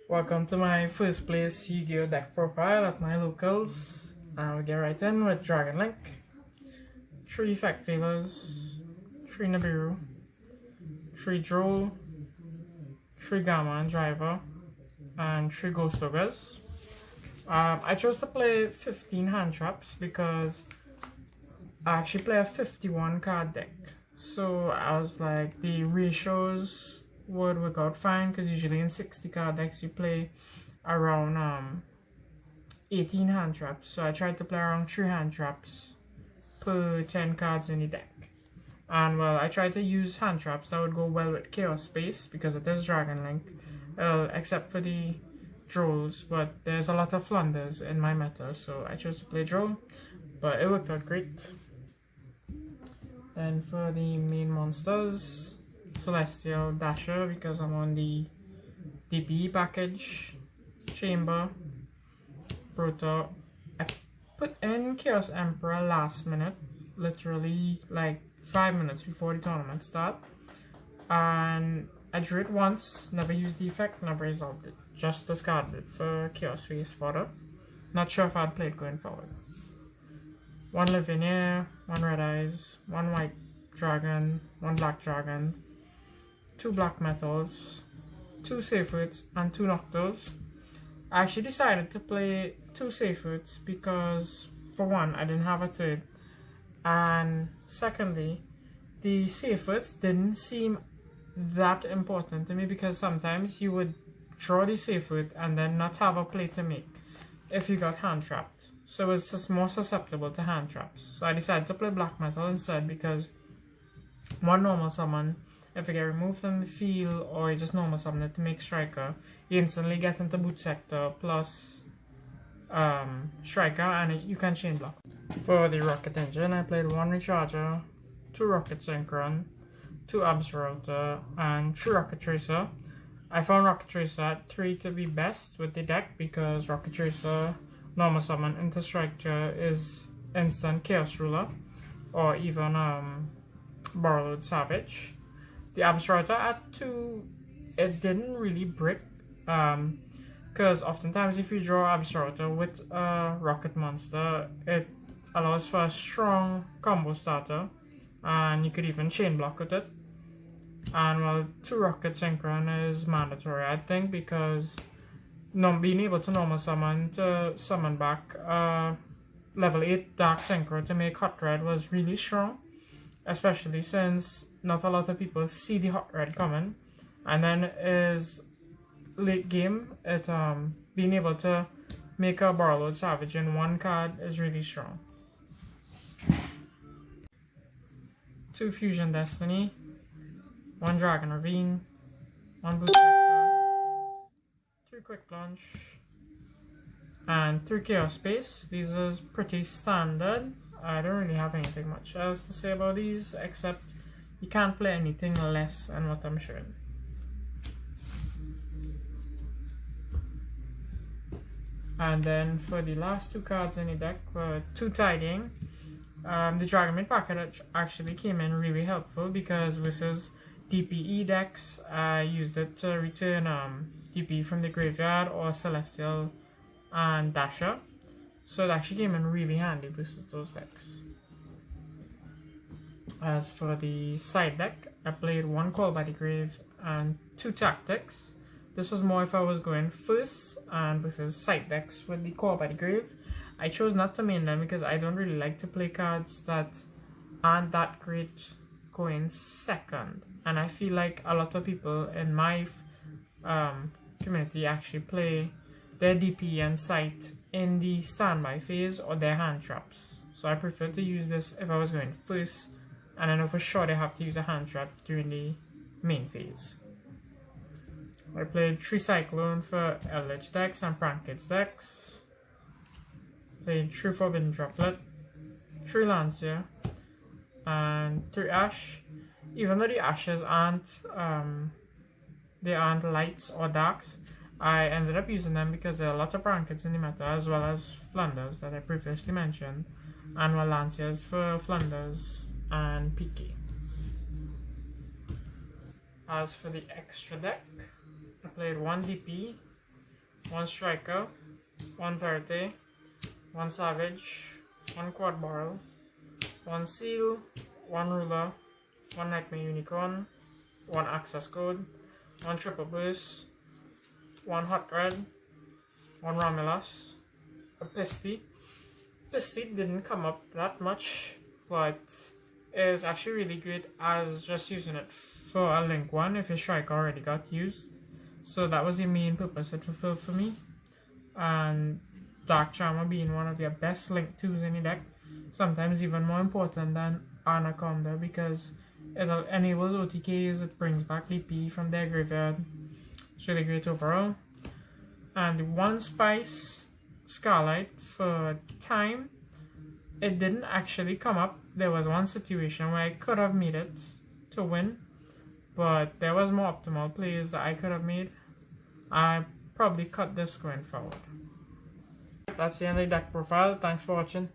Welcome to my first place Yu-Gi-Oh deck profile at my locals. And we'll get right in with Dragon Link, 3 Effect Failers, 3 Nibiru, 3 Droll, 3 Gamma and Driver, and 3 Ghost Ogres. I chose to play 15 hand traps because I actually play a 51 card deck. So I was like, the ratios would work out fine because usually in 60 card decks you play around 18 hand traps. So I tried to play around 3 hand traps per 10 cards in the deck. And well, I tried to use hand traps that would go well with Chaos Space because it is Dragon Link, except for the Drolls, but there's a lot of Flunders in my meta, so I chose to play Droll, but it worked out great. Then for the main monsters, Celestial Dasher because I'm on the DPE package, Chamber, Proto. I put in Chaos Emperor last minute, literally like 5 minutes before the tournament start, and I drew it once, never used the effect, never resolved it, just discarded it for Chaos Face fodder. Not sure if I'd play it going forward. 1 Lavinia, 1 Red Eyes, 1 White Dragon, 1 Black Dragon, 2 Black Metals, 2 Safewoods, and 2 Noctos. I actually decided to play 2 Safewoods because, for one, I didn't have a third, and secondly, the Safewoods didn't seem that important to me because sometimes you would draw the Safewood and then not have a play to make if you got hand trapped. So it's just more susceptible to hand traps. So I decided to play Black Metal instead because one normal summon, if you get removed from the field or you just normal summon it to make Striker, you instantly get into Boot Sector plus Striker and you can chain block. For the Rocket Engine, I played 1 Recharger, 2 Rocket Synchron, 2 Absolutor, and 3 Rocket Tracer. I found Rocket Tracer at 3 to be best with the deck because Rocket Tracer normal summon into Striker is instant Chaos Ruler or even Borrowed Savage. The Absolutor at 2, it didn't really brick because oftentimes if you draw Absolutor with a Rocket monster, it allows for a strong combo starter and you could even chain block with it. And well, 2 Rocket Synchron is mandatory, I think, because being able to normal summon to summon back level 8 Dark Synchro to make Hot Red was really strong, especially since not a lot of people see the Hot Red coming, and then is late game, it being able to make a Borrowed Savage in 1 card is really strong. 2 Fusion Destiny, 1 Dragon Ravine, 1 Boot Sector, 3 Quick Plunge, and 3 Chaos Space. These are pretty standard. I don't really have anything much else to say about these except you can't play anything less than what I'm showing. And then for the last 2 cards in the deck, 2 Tidying. The Dragon Maid package actually came in really helpful because versus DPE decks, I used it to return DPE from the graveyard or Celestial and Dasher. So it actually came in really handy versus those decks. As for the side deck, I played 1 Call by the Grave and 2 Tactics. This was more if I was going first and versus side decks with the Call by the Grave. I chose not to main them because I don't really like to play cards that aren't that great going second, and I feel like a lot of people in my community actually play their DP and sight in the standby phase or their hand traps. So I prefer to use this if I was going first, and I know for sure they have to use a hand trap during the main phase. I played 3 Cyclone for Eldritch decks and Prankids decks. Played 3 Forbidden Droplet, 3 Lancia, and 3 Ash. Even though the Ashes aren't they aren't lights or darks, I ended up using them because there are a lot of Prankids in the meta as well as Flunders that I previously mentioned, and well, Lancias for Flunders and PK. As for the extra deck, I played 1 DP, 1 Striker, 1 Verite, 1 Savage, 1 Quad Barrel, 1 Seal, 1 Ruler, 1 Nightmare Unicorn, 1 Access Code, 1 Triple Burst, 1 Hot Red, 1 Romulus, a Pisty. Pisty didn't come up that much, but it is actually really great as just using it for a Link 1 if your Strike already got used. So that was the main purpose it fulfilled for me. And Dark Charmer being one of your best Link 2s in your deck, sometimes even more important than Anaconda because it enables OTKs, it brings back DP from their graveyard. It's really great overall. And 1 Spice Scarlight for time, it didn't actually come up. There was one situation where I could have made it to win, but there was more optimal plays that I could have made. I probably cut this going forward. That's the end of the deck profile. Thanks for watching.